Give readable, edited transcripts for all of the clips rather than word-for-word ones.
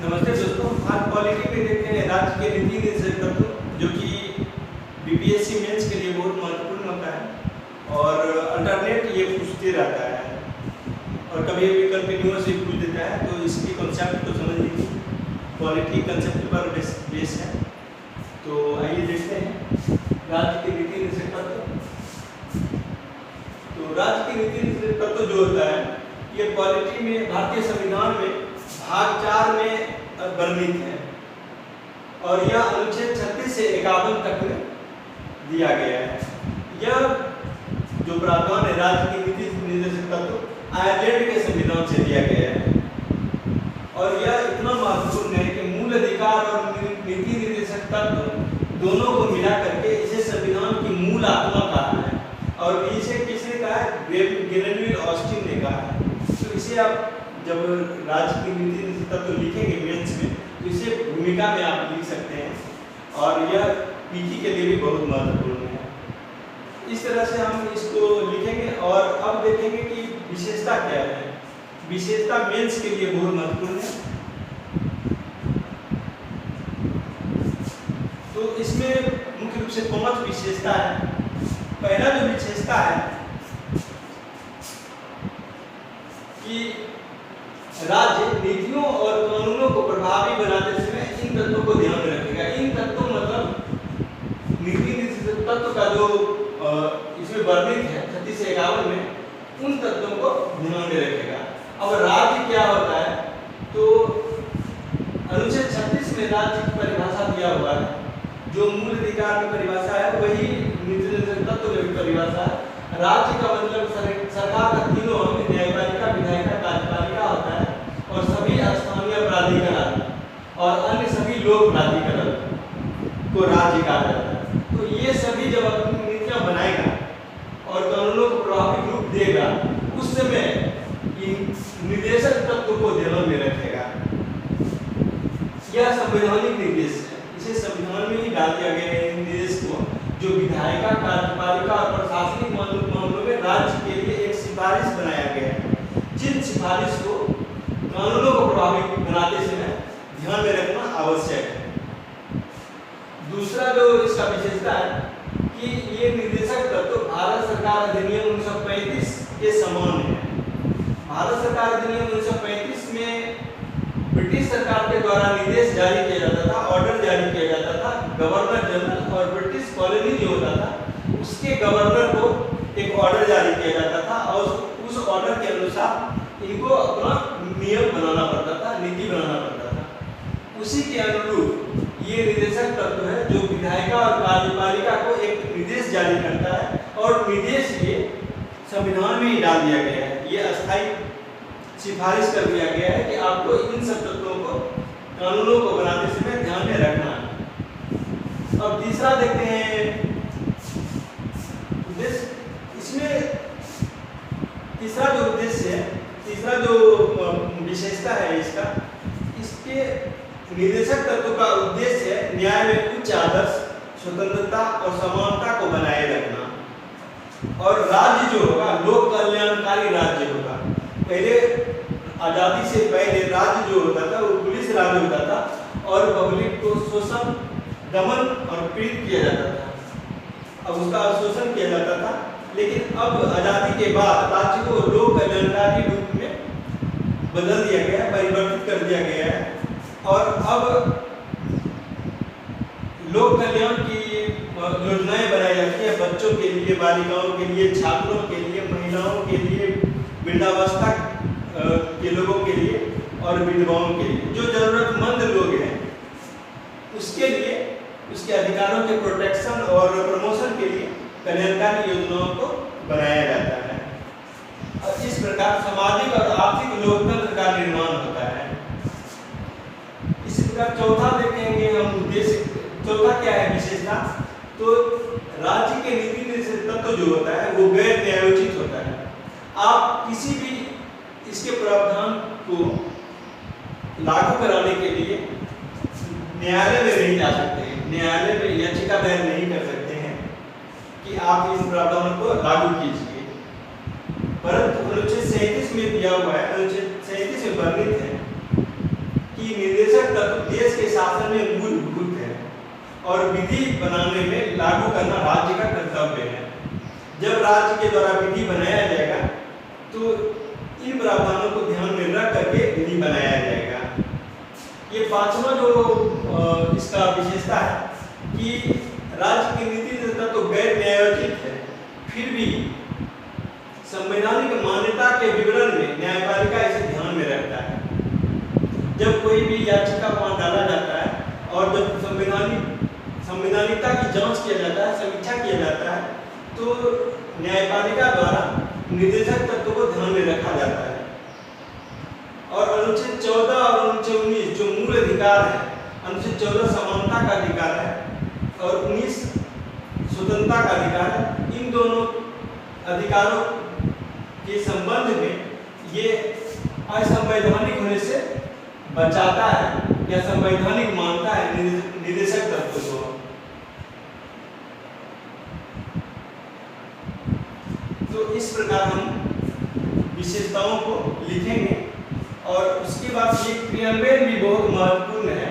नमस्ते दोस्तों, आज पॉलिटी में देखते हैं राज्य के नीति निर्देशक तत्व जो कि बीपीएससी मेंस के लिए बहुत महत्वपूर्ण होता है और अल्टरनेट ये पूछते रहता है और कभी कभी कंटिन्यूअस भी पूछ देता है। तो इसकी कॉन्सेप्ट को समझ लीजिए, पॉलिटी कंसेप्ट पर बेस है। तो आइए देखते हैं राज्य के नीति निर्देशक तत्व। तो राज्य के नीति निर्देशक तत्व जो होता है ये पॉलिटी में भारतीय संविधान में भाग 4 में वर्णित है और यह अनुच्छेद 36 से 51 तक में दिया गया है। यह जो प्रावधान है राज्य की नीति निर्देशक तत्व आयरलैंड के संविधान से दिया गया है और यह इतना महत्वपूर्ण है कि मूल अधिकार और नीति निर्देशक तत्व दोनों को मिला करके इसे संविधान की मूल आत्मा कहा है और इसे किसने कहा है? ग्रेनविल ऑस्टिन ने कहा है। तो इसे आप जब राज्य की नीति निर्देशक तत्व लिखेंगे मेंस में तो इसे भूमिका में आप लिख सकते हैं और यह पीटी के लिए भी बहुत महत्वपूर्ण है। इस तरह से हम इसको लिखेंगे और अब देखेंगे कि विशेषता क्या है। विशेषता मेंस के लिए बहुत महत्वपूर्ण है। तो इसमें मुख्य रूप से 5 विशेषता है। पहला जो विशेषता है कि राज्य नीतियों और कानूनों को प्रभावी बनाते समय इन तत्वों को ध्यान में रखेगा। इन तत्वों मतलब नीति निर्देशक तत्व का जो इसमें वर्णित है 36 से 51 में, उन तत्वों को ध्यान में रखेगा। अब राज्य क्या होता है? तो अनुच्छेद 36 में राज्य की परिभाषा दिया हुआ है। जो मूल अधिकार की परिभाषा है वही नीति निर्देशक तत्व में परिभाषा है। राज्य का मतलब सरकार का तीनों अंग न्यायपालिका, विधायिका, कार्यपालिका होता है और सभी स्थानीय प्राधिकरण और अन्य सभी लोक प्राधिकरण को राज्य कहा जाता है। तो ये सभी जब अपनी नीतियां बनाएगा और कानूनों को प्रभावी रूप देगा उस समय इन निर्देशक तत्व को ध्यान में रखेगा। यह संवैधानिक निर्देश है, इसे संविधान में ही डाल दिया गया है। निर्देश को जो विधायिका, कार्यपालिका और प्रशासनिक मामलों में राज्य के लिए एक सिफारिश बनाया गया है, जिन सिफारिश को कानूनों को प्रभावी बनाते समय ध्यान में रखना आवश्यक है। दूसरा जो इसका विशेषता है कि ये निर्देशक तत्व भारत सरकार अधिनियम 1935 के समान है। भारत सरकार अधिनियम 1935 में ब्रिटिश सरकार के द्वारा निर्देश जारी किया जाता था, ऑर्डर जारी किया जाता था। गवर्नर जनरल और ब्रिटिश कॉलोनी जो होता था उसके गवर्नर को एक ऑर्डर जारी किया जाता था और उस ऑर्डर के अनुसार इनको अपना नियम बनाना पड़ता था, नीति बनाना पड़ता था। उसी के अनुरूप ये निर्देशक तत्व है जो विधायिका और कार्यपालिका को एक निर्देश जारी करता है और निर्देश ये संविधान में ही डाल दिया गया है। ये अस्थायी सिफारिश कर दिया गया है कि आपको इन सब तत्वों को कानूनों को बनाते समय ध्यान में रखना है। अब तीसरा देखते हैं उद्देश्य। इसमें तीसरा जो उद्देश्य है, तीसरा जो विशेषता है इसके निर्देशक तत्व का उद्देश्य है न्याय में उच्च आदर्श, स्वतंत्रता और समानता को बनाए रखना और राज्य जो होगा लोक कल्याणकारी राज्य होगा। पहले आजादी से पहले राज्य जो होता था वो पुलिस राज्य होता था और पब्लिक को शोषण, दमन और पीड़ित किया जाता था। अब उसका शोषण किया जाता था, लेकिन अब आजादी के बाद राज्य को लोक कल्याणकारी रूप में बदल दिया गया है, परिवर्तित कर दिया गया है और अब लोक कल्याण की योजनाएं बनाई जाती है बच्चों के लिए, बालिकाओं के लिए, छात्रों के लिए, महिलाओं के लिए, वृद्धावस्था के लोगों के लिए और विधवाओं के लिए। जो जरूरतमंद लोग हैं उसके लिए, उसके अधिकारों के प्रोटेक्शन और प्रमोशन के लिए कल्याणकारी योजनाओं को बनाया जाता है और इस प्रकार सामाजिक और आर्थिक लोकतंत्र का निर्माण होता है। इसी प्रकार चौथा देखेंगे हम उद्देश्य। चौथा क्या है विशेषता? तो राज्य के नीति निर्देशक तत्व जो होता है वो गैर न्यायोचित होता है। आप किसी भी इसके प्रावधान को लागू कराने के लिए न्यायालय में नहीं जा सकते हैं, न्यायालय में याचिका दायर नहीं कर सकते हैं कि आप इस प्रावधान को लागू कीजिए। परंतु अनुच्छेद 37 में दिया हुआ है, अनुच्छेद 37 में वर्णित है कि निर्देशक तत्व देश के शासन में मूलभूत है और विधि बनाने में लागू करना राज्य का कर्तव्य है। जब राज्य के द्वारा विधि बनाया जाएगा तो इन प्रावधानों को ध्यान में रख करके विधि बनाया जाएगा। ये पांचवा जो इसका विशेषता है कि राज्य की नीति निर्माता तो गैर न्यायोचित है, फिर भी संवैधानिक मान्यता के विवरण में न्यायपालिका इसे ध्यान में रखता है। जब कोई भी याचिका वहां डाला जाता है और जब संवैधानिकता की जांच किया जाता है, समीक्षा किया जाता है, तो न्यायपालिका द्वारा निर्देशक तत्व को ध्यान में रखा जाता है। और अनुच्छेद 14 और अनुच्छेद 19 जो मूल अधिकार है, अनुच्छेद 14 समानता का अधिकार है और 19 स्वतंत्रता का अधिकार है, इन दोनों अधिकारों के संबंध में ये असंवैधानिक होने से बचाता है या संवैधानिक मानता है निर्देशक तत्व को। तो इस प्रकार हम विशेषताओं को लिखेंगे और उसके बाद ये क्रियान्वयन भी बहुत महत्वपूर्ण है।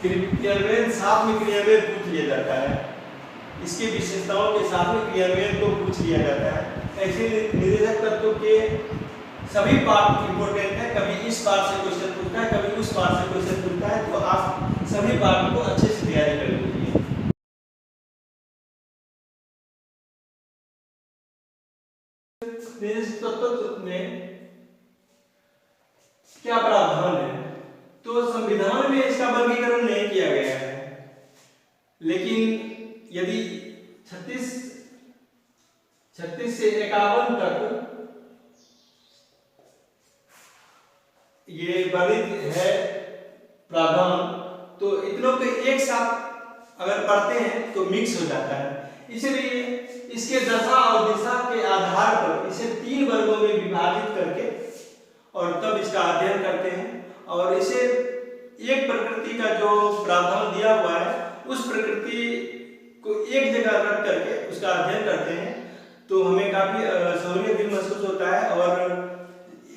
क्रियान्वयन साथ में क्रियान्वयन पूछ लिया जाता है, इसके विशेषताओं के साथ में क्रियान्वयन को पूछ लिया जाता है। ऐसे निर्देशक तत्व के सभी पार्ट इंपॉर्टेंट है, कभी इस पार्ट से क्वेश्चन पूछता है, कभी उस पार्ट से क्वेश्चन पूछता है, तो आप सभी पार्ट को अच्छे से तैयारी कर लीजिए। निर्देशक तत्व में क्या प्रावधान है? तो संविधान में इसका वर्गीकरण नहीं किया गया है, लेकिन यदि 36 से 51 तक ये वर्णित है प्रावधान, तो इतनों को एक साथ अगर पढ़ते हैं तो मिक्स हो जाता है। इसलिए इसके दशा और दिशा के आधार पर इसे 3 वर्गों में विभाजित करके और तब इसका अध्ययन करते हैं और इसे एक प्रकृति का जो प्रावधान दिया हुआ है उस प्रकृति को एक जगह रख करके उसका अध्ययन करते हैं, तो हमें काफी सहूलियत भी महसूस होता है और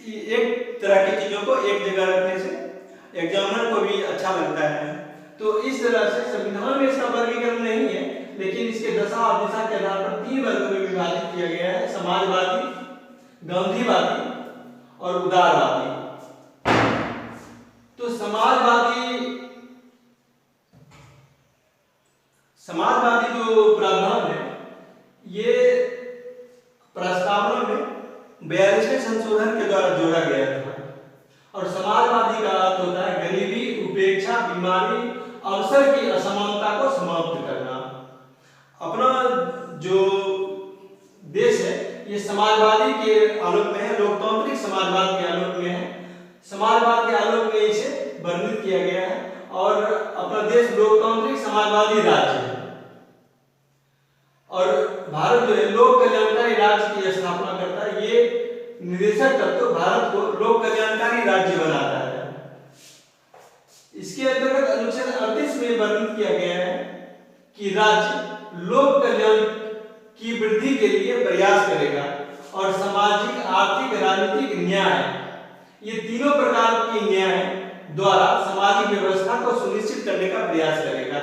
एक तरह की चीजों को एक जगह रखने से एग्जामिनर को भी अच्छा लगता है। तो इस तरह से संविधान में इसका वर्गीकरण नहीं है, लेकिन इसके दशा और दिशा के आधार पर 3 वर्गों में विभाजित किया गया है: समाजवादी, गांधीवादी और उदारवादी। तो समाजवादी जो प्रावधान है ये प्रस्तावना में 42वें संशोधन के द्वारा जोड़ा गया था और समाजवादी का अर्थ होता है गरीबी, उपेक्षा, बीमारी, अवसर की असमानता को समाप्त करना। अपना जो देश है ये समाजवादी के आलोक में है, लोकतांत्रिक समाजवाद के आलोक में है। समाजवाद के आलोक में इसे वर्णित किया गया है और अपना देश लोकतांत्रिक समाजवादी राज्य है और भारत जो है लोक कल्याणकारी राज्य की स्थापना करता है। ये निर्देशक तत्व भारत को लोक कल्याणकारी राज्य बनाता है। इसके अंतर्गत अनुच्छेद 38 में वर्णित किया गया है कि राज्य लोक कल्याण की वृद्धि के लिए प्रयास करेगा और सामाजिक, आर्थिक, राजनीतिक न्याय, ये तीनों प्रकार के न्याय द्वारा सामाजिक व्यवस्था को सुनिश्चित करने का प्रयास करेगा।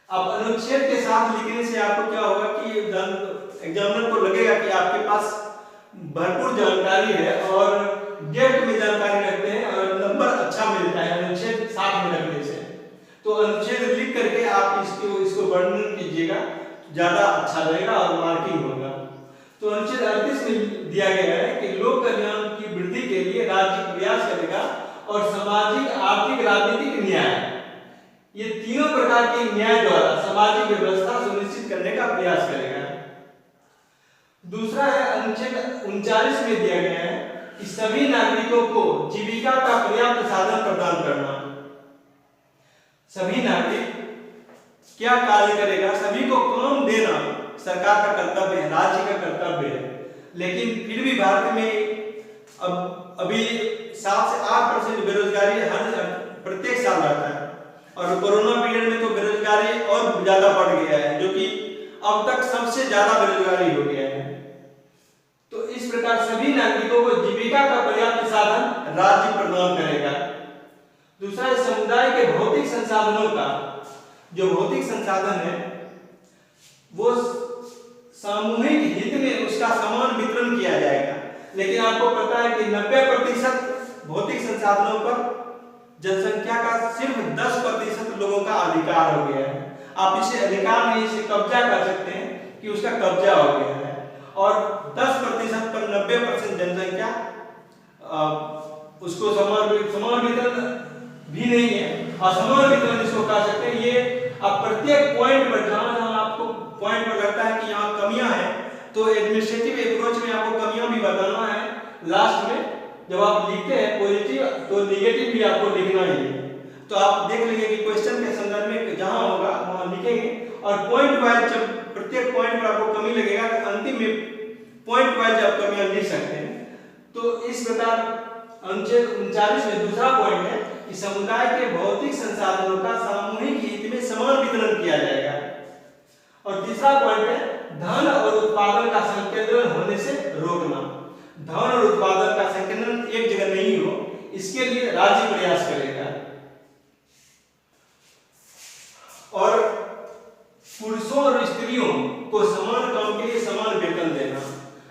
अब अनुच्छेद के साथ लिखने से आपको क्या होगा कि एग्जामिनर को लगेगा कि आपके पास भरपूर जानकारी है और डेप्थ में जानकारी रखते हैं और नंबर अच्छा मिलता है अनुच्छेद साथ में रखने से। तो अनुच्छेद लिख करके आप इसको वर्णन कीजिएगा, ज्यादा अच्छा रहेगा और मार्किंग होगा। तो अनुच्छेद 38 में दिया गया है कि लोक कल्याण की वृद्धि के लिए राज्य प्रयास करेगा और सामाजिक, आर्थिक, राजनीतिक न्याय, ये तीनों प्रकार के न्याय द्वारा सामाजिक व्यवस्था सुनिश्चित करने का प्रयास करेगा। दूसरा है अनुच्छेद 39 में दिया गया है कि सभी नागरिकों को जीविका का पर्याप्त साधन प्रदान करना। सभी नागरिक क्या कार्य करेगा, सभी को काम देना सरकार का कर्तव्य है, राज्य का कर्तव्य है। लेकिन फिर भी भारत में अभी 7 से 8% बेरोजगारी हर प्रत्येक साल रहता है और कोरोना पीरियड में तो बेरोजगारी और ज्यादा बढ़ गया है, जो कि अब तक सबसे ज्यादा बेरोजगारी हो गया है। तो इस प्रकार सभी नागरिकों को जीविका का पर्याप्त साधन राज्य प्रदान करेगा। संसाधनों का जो भौतिक संसाधन है वो सामूहिक हित में उसका समान वितरण किया जाएगा। लेकिन आपको पता है कि 90% भौतिक संसाधनों पर जनसंख्या का सिर्फ 10% लोगों का अधिकार हो गया है। आप इसे अधिकार नहीं, इसे कब्जा कर सकते हैं कि उसका कब्जा हो गया है। और 10% पर 90% जनसंख्या उसको समान वितरण भी नहीं है, असमान वितरण इसको कह सकते हैं। ये आप प्रत्येक पॉइंट पर जहां आपको पॉइंट पर लगता है कि यहाँ कमियां हैं तो एडमिनिस्ट्रेटिव अप्रोच में आपको कमियां भी बताना है। लास्ट में जब आप लिखते हैं पॉजिटिव तो नेगेटिव भी आपको लिखना ही है। तो आप देख लीजिए कि क्वेश्चन के संदर्भ में जहां होगा वहां लिखेंगे और पॉइंट वाइज जब प्रत्येक पॉइंट पर आपको कमी लगेगा तो अंतिम में पॉइंट वाइज आप कमियां लिख सकते हैं। तो इस प्रकार अनुच्छेद 39 में दूसरा पॉइंट है कि समुदाय के भौतिक संसाधनों का सामूहिक हित में समान वितरण किया जाएगा। और तीसरा पॉइंट है धन और उत्पादन का संकेंद्रण होने से रोकना। धन और उत्पादन का संकेंद्रण एक जगह नहीं हो, इसके लिए राज्य प्रयास करेगा। और पुरुषों और स्त्रियों को समान काम के लिए समान वेतन देना।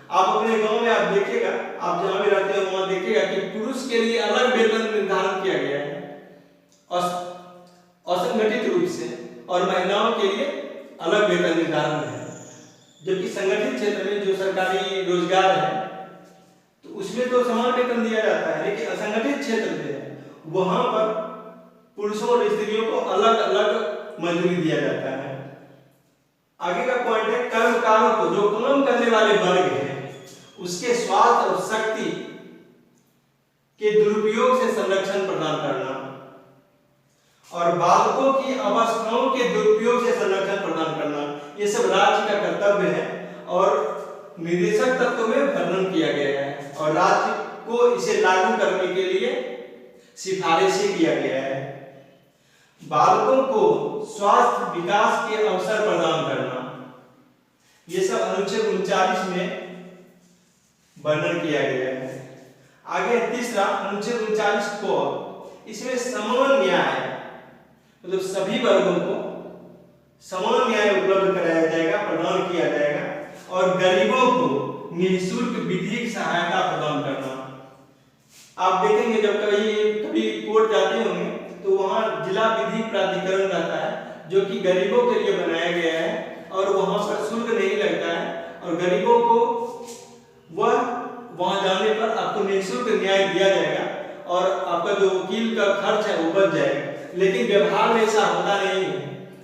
आप अपने गांव में आप देखिएगा, आप जहां भी रहते हो वहां देखिएगा कि पुरुष के लिए अलग वेतन निर्धारण किया गया है असंगठित रूप से, और महिलाओं के लिए अलग वेतन निर्धारण है। जबकि संगठित क्षेत्र में जो सरकारी रोजगार है तो उसमें तो समान वेतन दिया जाता है, लेकिन असंगठित क्षेत्र में है वहां पर पुरुषों और स्त्रियों को अलग अलग मजदूरी दिया जाता है। आगे का पॉइंट है कर्मकारों को, जो काम करने वाले वर्ग हैं, उसके स्वास्थ्य और शक्ति के दुरुपयोग से संरक्षण प्रदान करना और बालकों की अवस्थाओं के दुरुपयोग से संरक्षण प्रदान करना। ये सब राज्य का कर्तव्य है और निर्देशक तत्व में वर्णन किया गया है और राज्य को इसे लागू करने के लिए सिफारिशें किया गया है। बालकों को स्वास्थ्य विकास के अवसर प्रदान करना, ये सब अनुच्छेद 39 में वर्णन किया गया है। आगे तीसरा अनुच्छेद 39 को, इसमें समान न्याय, मतलब सभी वर्गों को समान न्याय उपलब्ध कराया जाएगा, प्रदान किया जाएगा और गरीबों को निःशुल्क विधिक सहायता प्रदान करना। आप देखेंगे जब कभी कोर्ट जाते होंगे तो वहां जिला विधिक प्राधिकरण रहता है जो कि गरीबों के लिए बनाया गया है और वहां पर शुल्क नहीं लगता है और गरीबों को वहां जाने पर आपको निःशुल्क न्याय दिया जाएगा और आपका जो वकील का खर्च है वो बच जाएगा। लेकिन व्यवहार में ऐसा होता नहीं है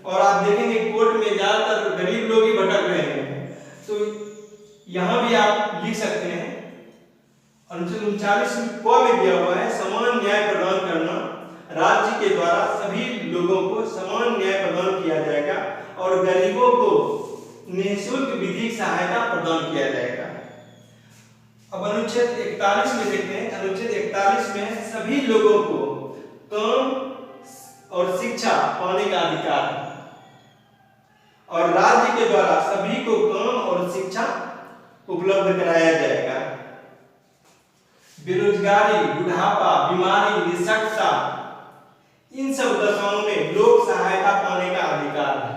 और आप देखेंगे कोर्ट में ज्यादातर गरीब लोग ही भटक रहे हैं। तो यहाँ भी आप लिख सकते हैं अनुच्छेद 39 में दिया हुआ है समान न्याय प्रदान करना, राज्य के द्वारा सभी लोगों को समान न्याय प्रदान किया जाएगा और गरीबों को निःशुल्क विधिक सहायता प्रदान किया जाएगा। अब अनुच्छेद 41 में देखते हैं। अनुच्छेद 41 में सभी लोगों को काम और शिक्षा पाने का अधिकार है और राज्य के द्वारा सभी को काम और शिक्षा उपलब्ध कराया जाएगा। बेरोजगारी, बुढ़ापा, बीमारी, निःशक्तता, इन सब दशाओं में लोक सहायता पाने का अधिकार है।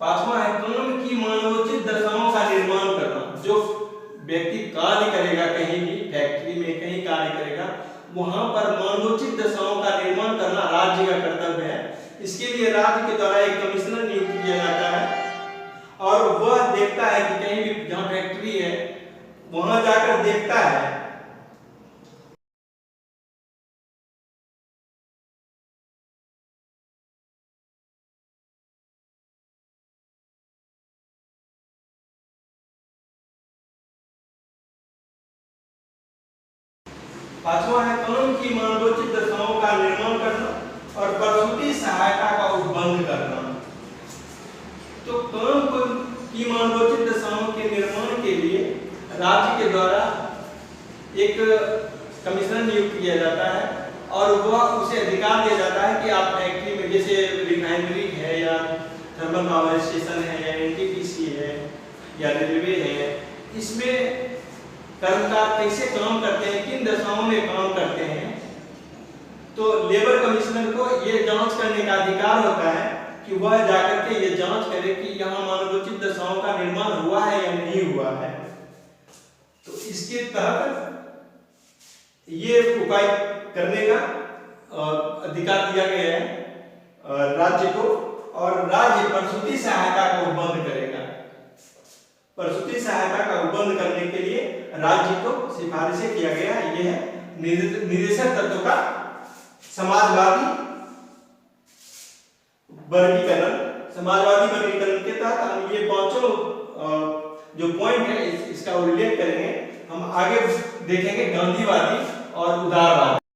पांचवा है काम की मानवोचित दशाओं का निर्माण करना। जो व्यक्ति कार्य करेगा, कहीं भी फैक्ट्री में कहीं कार्य करेगा, वहां पर मानवोचित दशाओं का निर्माण करना राज्य का कर्तव्य है। इसके लिए राज्य के द्वारा एक कमिश्नर नियुक्त किया जाता है और वह देखता है कि कहीं भी जहां फैक्ट्री है वहां जाकर देखता है। पांचवा है काम की मानवोचित दशाओं का निर्माण करना और प्रसूति सहायता का उपबंध करना। तो काम की मानवोचित दशाओं के निर्माण के लिए राज्य के द्वारा एक कमिश्नर नियुक्त किया जाता है और वह उसे अधिकार दिया जाता है कि आप फैक्ट्री में, जैसे रिफाइनरी है या थर्मल पावर स्टेशन है या एनटीपीसी है या रेलवे है, इसमें कर्मकार कैसे काम करते हैं, किन दशाओं में काम करते हैं, तो लेबर कमिश्नर को ये जांच करने का अधिकार होता है कि वह जाकर के ये जांच करे कि यहाँ मानवोचित दशाओं का निर्माण हुआ है या नहीं हुआ है। तो इसके तहत ये उपाय करने का अधिकार दिया गया है राज्य को, और राज्य प्रसूति सहायता को बंद करेगा। प्रसूति सहायता का बंद करने के लिए राज्य को सिफारिशें किया गया है। यह है निदेशक तत्व का समाजवादी वर्गीकरण। समाजवादी वर्गीकरण के तहत हम ये पांचों जो पॉइंट है इसका उल्लेख करेंगे। हम आगे देखेंगे गांधीवादी और उदारवादी।